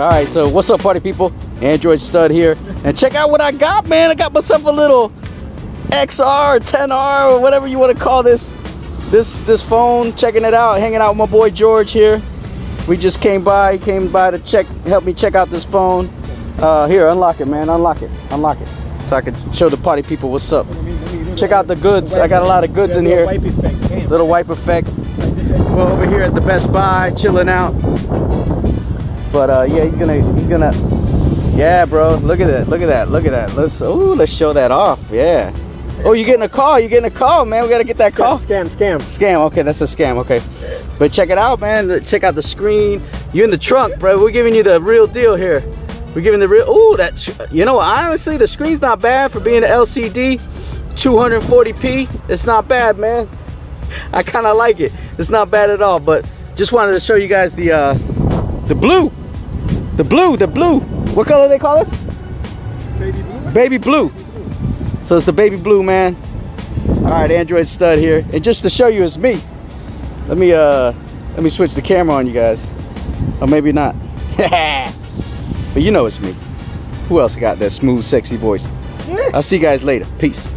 Alright, so what's up, party people? AndroidStud here. And check out what I got, man. I got myself a little XR, 10R, or whatever you want to call this phone. Checking it out, hanging out with my boy George here. We just came by, to help me check out this phone. Here, unlock it, man. Unlock it. So I can show the party people what's up. Check out the goods. I got a lot of goods in here. Little wipe effect. We're over here at the Best Buy, chilling out. But yeah, he's gonna. Yeah, bro. Look at that. Let's show that off. Yeah. Oh, you're getting a call, man. We gotta get that call. Scam. Okay, that's a scam. Okay, but check it out, man. Check out the screen. You're in the trunk, bro. We're giving you the real deal here. We're giving the real. Ooh, you know, honestly, the screen's not bad for being an LCD. 240p. It's not bad, man. I kind of like it. It's not bad at all. But just wanted to show you guys the blue. What color they call this? Baby blue. Baby blue. So it's the baby blue, man. All right, AndroidStud here, and just to show you it's me. Let me switch the camera on you guys, or maybe not. But you know it's me. Who else got that smooth, sexy voice? I'll see you guys later. Peace.